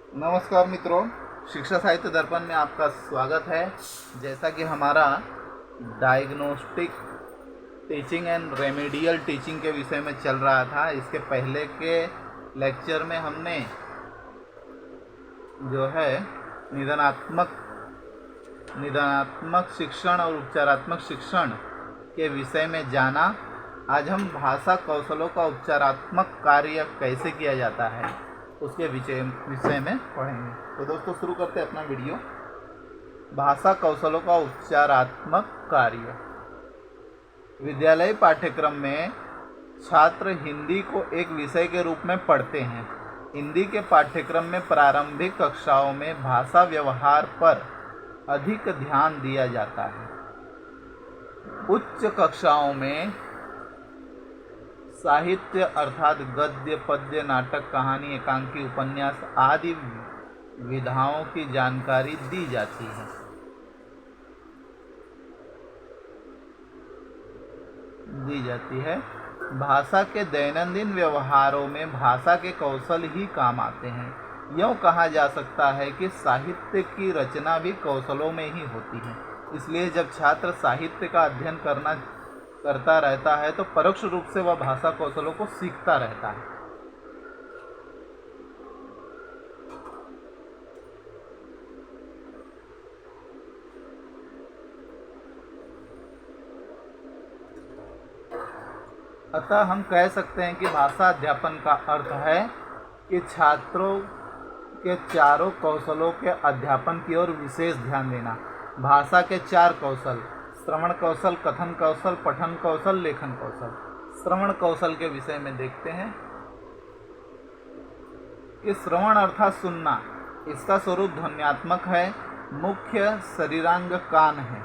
नमस्कार मित्रों, शिक्षा साहित्य दर्पण में आपका स्वागत है। जैसा कि हमारा diagnostic teaching and remedial teaching के विषय में चल रहा था, इसके पहले के लेक्चर में हमने जो है निदानात्मक शिक्षण और उपचारात्मक शिक्षण के विषय में जाना। आज हम भाषा कौशलों का उपचारात्मक कार्य कैसे किया जाता है उसके विषय में पढ़ेंगे। तो दोस्तों शुरू करते हैं अपना वीडियो। भाषा कौशलों का उपचारात्मक कार्य। विद्यालय पाठ्यक्रम में छात्र हिंदी को एक विषय के रूप में पढ़ते हैं। हिंदी के पाठ्यक्रम में प्रारंभिक कक्षाओं में भाषा व्यवहार पर अधिक ध्यान दिया जाता है। उच्च कक्षाओं में साहित्य अर्थात गद्य, पद्य, नाटक, कहानी, एकांकी, उपन्यास आदि विधाओं की जानकारी दी जाती है। भाषा के दैनंदिन व्यवहारों में भाषा के कौशल ही काम आते हैं। यूँ कहा जा सकता है कि साहित्य की रचना भी कौशलों में ही होती है। इसलिए जब छात्र साहित्य का अध्ययन करता रहता है तो परोक्ष रूप से वह भाषा कौशलों को सीखता रहता है। अतः हम कह सकते हैं कि भाषा अध्यापन का अर्थ है कि छात्रों के चारों कौशलों के अध्यापन की ओर विशेष ध्यान देना। भाषा के चार कौशल: श्रवण कौशल, कथन कौशल, पठन कौशल, लेखन कौशल। श्रवण कौशल के विषय में देखते हैं कि श्रवण अर्थात सुनना। इसका स्वरूप ध्वन्यात्मक है। मुख्य शरीरांग कान है।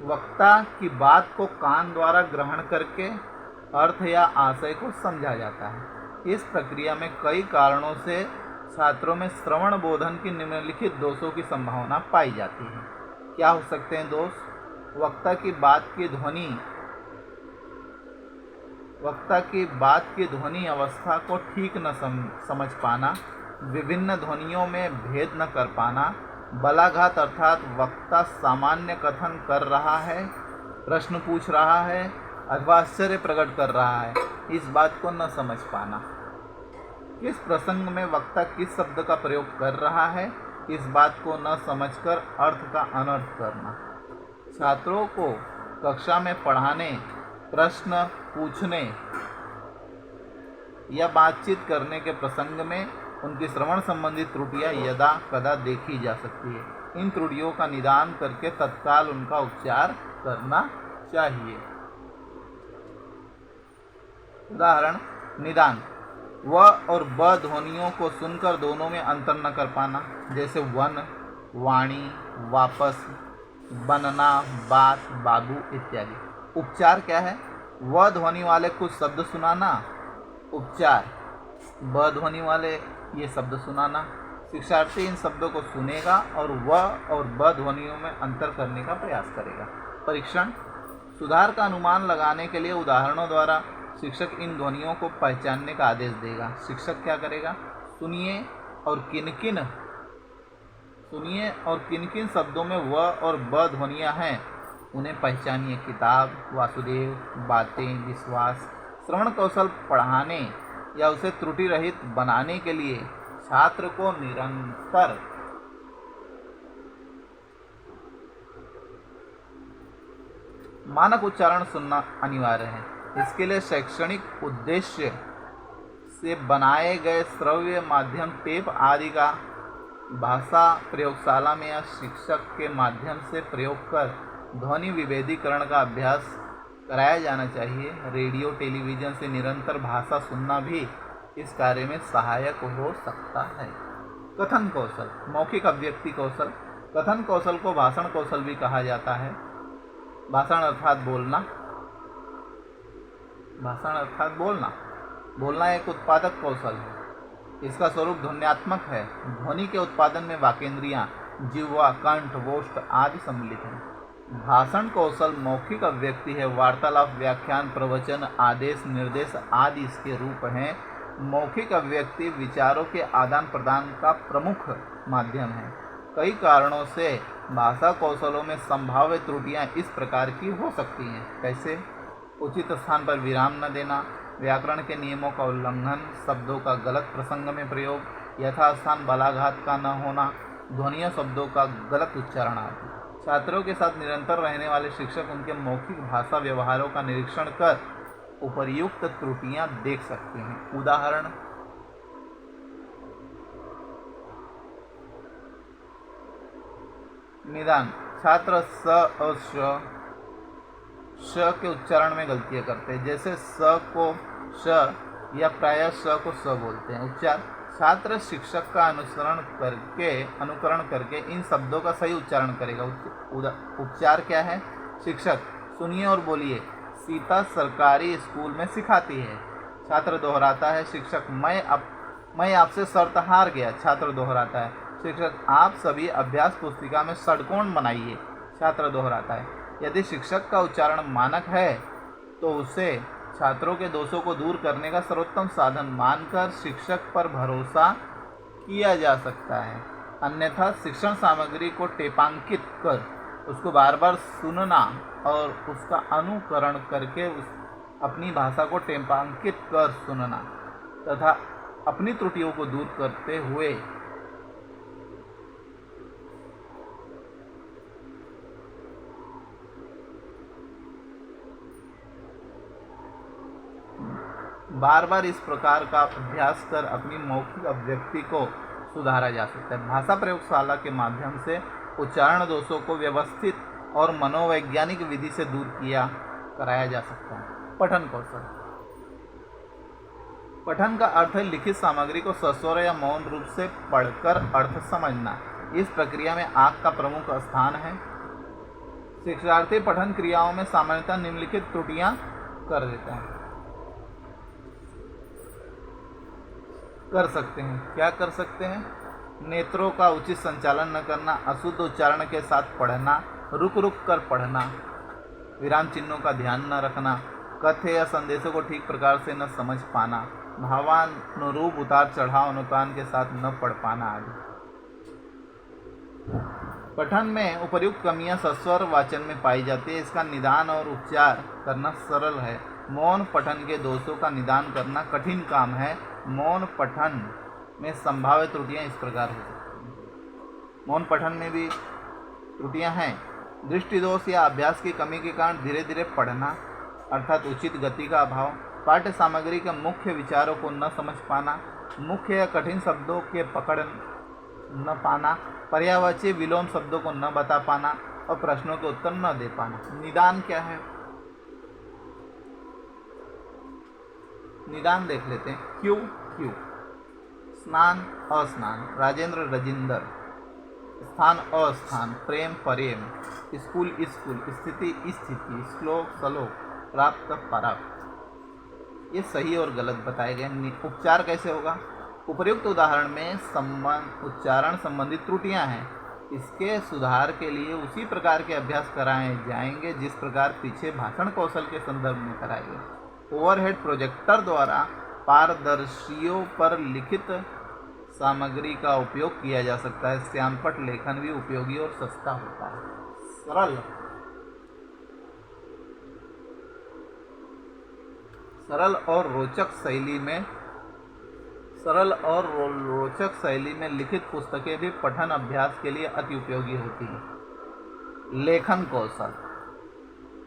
वक्ता की बात को कान द्वारा ग्रहण करके अर्थ या आशय को समझा जाता है। इस प्रक्रिया में कई कारणों से छात्रों में श्रवण बोधन की निम्नलिखित दोषों की संभावना पाई जाती है। क्या हो सकते हैं दोष? वक्ता की बात की ध्वनि अवस्था को ठीक न समझ पाना, विभिन्न ध्वनियों में भेद न कर पाना, बलाघात अर्थात वक्ता सामान्य कथन कर रहा है, प्रश्न पूछ रहा है अथवा आश्चर्य प्रकट कर रहा है, इस बात को न समझ पाना, किस प्रसंग में वक्ता किस शब्द का प्रयोग कर रहा है, इस बात को न समझकर अर्थ का अनर्थ करना। छात्रों को कक्षा में पढ़ाने, प्रश्न पूछने या बातचीत करने के प्रसंग में उनकी श्रवण संबंधी त्रुटियां यदा कदा देखी जा सकती है। इन त्रुटियों का निदान करके तत्काल उनका उपचार करना चाहिए। उदाहरण: निदान: व और ब ध्वनियों को सुनकर दोनों में अंतर न कर पाना, जैसे वन, वाणी, वापस, बनना, बात, बाबू इत्यादि। उपचार क्या है? व ध्वनि वाले कुछ शब्द सुनाना। उपचार: ब ध्वनि वाले ये शब्द सुनाना। शिक्षार्थी इन शब्दों को सुनेगा और व और ब ध्वनियों में अंतर करने का प्रयास करेगा। परीक्षण: सुधार का अनुमान लगाने के लिए उदाहरणों द्वारा शिक्षक इन ध्वनियों को पहचानने का आदेश देगा। शिक्षक क्या करेगा? सुनिए और किन किन शब्दों में व और ब ध्वनियाँ हैं उन्हें पहचानिए। किताब, वासुदेव, बातें, विश्वास। श्रवण कौशल पढ़ाने या उसे त्रुटि रहित बनाने के लिए छात्र को निरंतर मानक उच्चारण सुनना अनिवार्य है। इसके लिए शैक्षणिक उद्देश्य से बनाए गए श्रव्य माध्यम, टेप आदि का भाषा प्रयोगशाला में या शिक्षक के माध्यम से प्रयोग कर ध्वनि विभेदीकरण का अभ्यास कराया जाना चाहिए। रेडियो, टेलीविज़न से निरंतर भाषा सुनना भी इस कार्य में सहायक हो सकता है। कथन कौशल, मौखिक अभिव्यक्ति कौशल। कथन कौशल को भाषण कौशल भी कहा जाता है। भाषण अर्थात बोलना एक उत्पादक कौशल है। इसका स्वरूप ध्वन्यात्मक है। ध्वनि के उत्पादन में वाकेंद्रियाँ, जिह्वा, कंठ, ओष्ठ आदि सम्मिलित हैं। भाषण कौशल मौखिक अभिव्यक्ति है। वार्तालाप, व्याख्यान, प्रवचन, आदेश, निर्देश आदि इसके रूप हैं। मौखिक अभिव्यक्ति विचारों के आदान प्रदान का प्रमुख माध्यम है। कई कारणों से भाषा कौशलों में संभाव्य त्रुटियां इस प्रकार की हो सकती हैं। कैसे? उचित स्थान पर विराम न देना, व्याकरण के नियमों का उल्लंघन, शब्दों का गलत प्रसंग में प्रयोग, यथास्थान बलाघात का न होना, ध्वनियों शब्दों का गलत उच्चारण आदि। छात्रों के साथ निरंतर रहने वाले शिक्षक उनके मौखिक भाषा व्यवहारों का निरीक्षण कर उपर्युक्त त्रुटियां देख सकते हैं। उदाहरण: निदान: छात्र स और श के उच्चारण में गलतियां करते हैं, जैसे स को श या प्रायः स को स बोलते हैं। उपचार: छात्र शिक्षक का अनुकरण करके इन शब्दों का सही उच्चारण करेगा। उपचार क्या है? शिक्षक: सुनिए और बोलिए, सीता सरकारी स्कूल में सिखाती है। छात्र दोहराता है। शिक्षक: मैं आपसे शर्त हार गया। छात्र दोहराता है। शिक्षक: आप सभी अभ्यास पुस्तिका में षटकोण बनाइए। छात्र दोहराता है। यदि शिक्षक का उच्चारण मानक है तो उसे छात्रों के दोषों को दूर करने का सर्वोत्तम साधन मानकर शिक्षक पर भरोसा किया जा सकता है। अन्यथा शिक्षण सामग्री को टेपांकित कर उसको बार बार सुनना और उसका अनुकरण करके अपनी भाषा को टेपांकित कर सुनना तथा अपनी त्रुटियों को दूर करते हुए बार बार इस प्रकार का अभ्यास कर अपनी मौखिक अभिव्यक्ति को सुधारा जा सकता है। भाषा प्रयोगशाला के माध्यम से उच्चारण दोषों को व्यवस्थित और मनोवैज्ञानिक विधि से दूर कराया जा सकता है। पठन कौशल: पठन का अर्थ है लिखित सामग्री को सस्वर या मौन रूप से पढ़कर अर्थ समझना। इस प्रक्रिया में आँख का प्रमुख स्थान है। शिक्षार्थी पठन क्रियाओं में सामान्यतः निम्नलिखित त्रुटियां कर सकते हैं। क्या कर सकते हैं? नेत्रों का उचित संचालन न करना, अशुद्ध उच्चारण के साथ पढ़ना, रुक रुक कर पढ़ना, विराम चिन्हों का ध्यान न रखना, कथ्य या संदेशों को ठीक प्रकार से न समझ पाना, भावानुरूप उतार चढ़ाव अनुतान के साथ न पढ़ पाना आदि। पठन में उपर्युक्त कमियां सस्वर वाचन में पाई जाती है। इसका निदान और उपचार करना सरल है। मौन पठन के दोषों का निदान करना कठिन काम है। मौन पठन में संभावित त्रुटियां इस प्रकार हो सकती हैं। मौन पठन में भी त्रुटियां हैं। दृष्टि दोष या अभ्यास की कमी के कारण धीरे धीरे पढ़ना अर्थात उचित गति का अभाव, पाठ्य सामग्री के मुख्य विचारों को न समझ पाना, मुख्य या कठिन शब्दों के पकड़ न पाना, पर्यायवाची विलोम शब्दों को न बता पाना और प्रश्नों के उत्तर न दे पाना। निदान क्या है? निदान देख लेते हैं। क्यों क्यों, स्नान अस्नान, राजेंद्र रजिंदर, स्थान अस्थान, प्रेम प्रेम, स्कूल स्कूल, स्थिति स्थिति, श्लोक श्लोक, प्राप्त पराप्त। ये सही और गलत बताए गए। उपचार कैसे होगा? उपर्युक्त उदाहरण में उच्चारण संबंधित त्रुटियां हैं। इसके सुधार के लिए उसी प्रकार के अभ्यास कराए जाएंगे जिस प्रकार पीछे भाषण कौशल के संदर्भ में कराए गए। ओवरहेड प्रोजेक्टर द्वारा पारदर्शियों पर लिखित सामग्री का उपयोग किया जा सकता है। श्यामपट लेखन भी उपयोगी और सस्ता होता है। सरल और रोचक शैली में लिखित पुस्तकें भी पठन अभ्यास के लिए अति उपयोगी होती हैं। लेखन कौशल: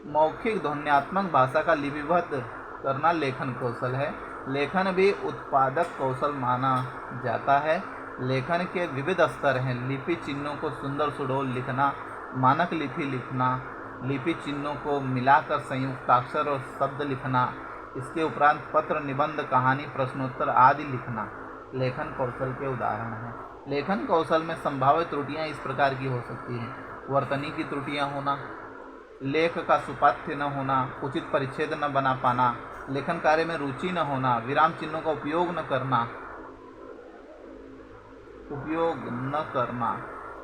मौखिक ध्वन्यात्मक भाषा का लिपिबद्ध करना लेखन कौशल है। लेखन भी उत्पादक कौशल माना जाता है। लेखन के विविध स्तर हैं। लिपि चिन्हों को सुंदर सुडौल लिखना, मानक लिपि लिखना, लिपि चिन्हों को मिलाकर संयुक्ताक्षर और शब्द लिखना, इसके उपरांत पत्र, निबंध, कहानी, प्रश्नोत्तर आदि लिखना लेखन कौशल के उदाहरण हैं। लेखन कौशल में संभावित त्रुटियां इस प्रकार की हो सकती हैं। वर्तनी की त्रुटियां होना, लेख का सुपाठ्य न होना, उचित परिच्छेद न बना पाना, लेखन कार्य में रुचि न होना, विराम चिन्हों का उपयोग न करना,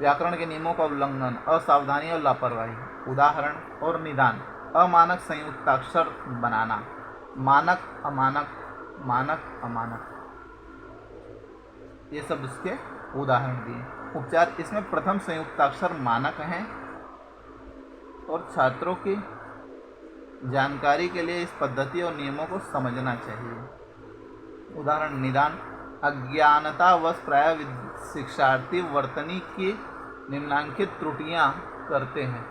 व्याकरण के नियमों का उल्लंघन, असावधानी और लापरवाही। उदाहरण और निदान: अमानक संयुक्ताक्षर बनाना, मानक अमानक, मानक अमानक। ये सब इसके उदाहरण दिए। उपचार इसमें प्रथम संयुक्ताक्षर मानक हैं और छात्रों की जानकारी के लिए इस पद्धति और नियमों को समझना चाहिए। उदाहरण निदान। अज्ञानतावश प्राय शिक्षार्थी वर्तनी की निम्नलिखित त्रुटियां करते हैं।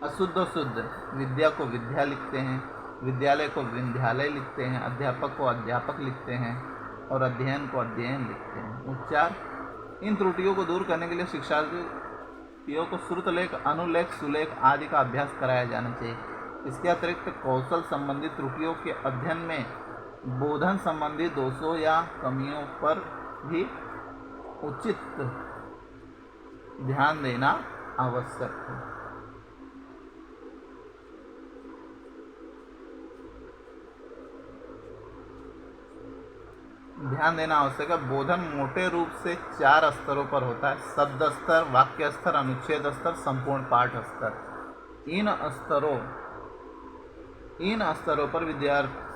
अशुद्ध शुद्ध, विद्या को विद्या लिखते हैं, विद्यालय को विद्यालय लिखते हैं, अध्यापक को अध्यापक लिखते हैं और अध्ययन को अध्ययन लिखते हैं। उपचार इन त्रुटियों को दूर करने के लिए शिक्षार्थियों को श्रुतलेख, अनुलेख, सुलेख आदि का अभ्यास कराया जाना चाहिए। इसके अतिरिक्त कौशल संबंधी त्रुटियों के अध्ययन में बोधन संबंधी दोषों या कमियों पर भी उचित ध्यान देना आवश्यक है। ध्यान देना आवश्यक है। बोधन मोटे रूप से 4 स्तरों पर होता है: शब्द स्तर, वाक्य स्तर, अनुच्छेद स्तर, संपूर्ण पाठ स्तर। इन स्तरों पर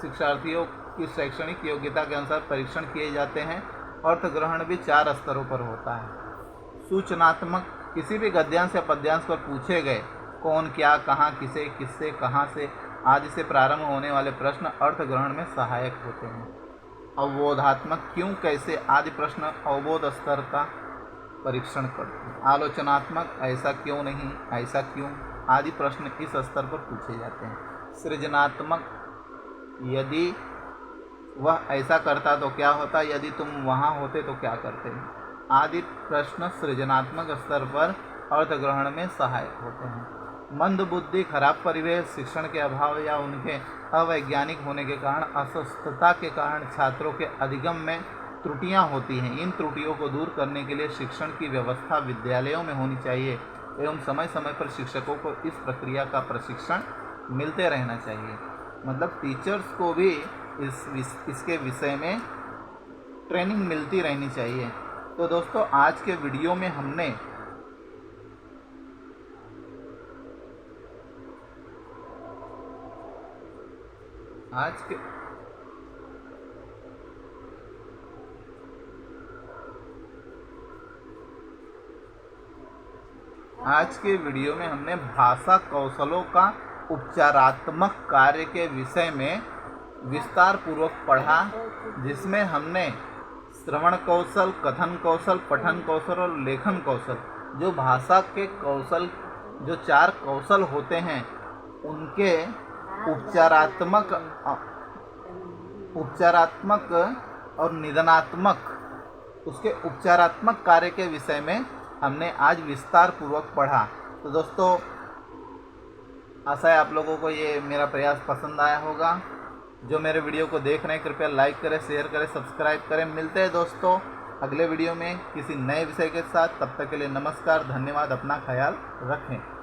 शिक्षार्थियों की शैक्षणिक योग्यता के अनुसार परीक्षण किए जाते हैं। अर्थ ग्रहण भी 4 स्तरों पर होता है। सूचनात्मक, किसी भी गद्यांश या पद्यांश पर पूछे गए कौन, क्या, कहाँ, किसे, किससे, कहाँ से आदि से प्रारंभ होने वाले प्रश्न अर्थ ग्रहण में सहायक होते हैं। अवबोधात्मक, क्यों, कैसे आदि प्रश्न अवबोध स्तर का परीक्षण करते हैं। आलोचनात्मक, ऐसा क्यों नहीं, ऐसा क्यों आदि प्रश्न इस स्तर पर पूछे जाते हैं। सृजनात्मक, यदि वह ऐसा करता तो क्या होता, यदि तुम वहाँ होते तो क्या करते आदि प्रश्न सृजनात्मक स्तर पर अर्थ ग्रहण में सहायक होते हैं। मंद बुद्धि, खराब परिवेश, शिक्षण के अभाव या उनके अवैज्ञानिक होने के कारण, अस्वस्थता के कारण छात्रों के अधिगम में त्रुटियां होती हैं। इन त्रुटियों को दूर करने के लिए शिक्षण की व्यवस्था विद्यालयों में होनी चाहिए एवं समय समय पर शिक्षकों को इस प्रक्रिया का प्रशिक्षण मिलते रहना चाहिए। मतलब टीचर्स को भी इसके विषय में ट्रेनिंग मिलती रहनी चाहिए। तो दोस्तों, आज के वीडियो में हमने आज के वीडियो में हमने भाषा कौशलों का उपचारात्मक कार्य के विषय में विस्तार पूर्वक पढ़ा, जिसमें हमने श्रवण कौशल, कथन कौशल, पठन कौशल और लेखन कौशल, जो भाषा के कौशल, जो 4 कौशल होते हैं, उनके उपचारात्मक और निदानात्मक, उसके उपचारात्मक कार्य के विषय में हमने आज विस्तार पूर्वक पढ़ा। तो दोस्तों, आशा है आप लोगों को ये मेरा प्रयास पसंद आया होगा। जो मेरे वीडियो को देख रहे हैं कृपया लाइक करें, शेयर करें, सब्सक्राइब करें। मिलते हैं दोस्तों अगले वीडियो में किसी नए विषय के साथ। तब तक के लिए नमस्कार, धन्यवाद, अपना ख्याल रखें।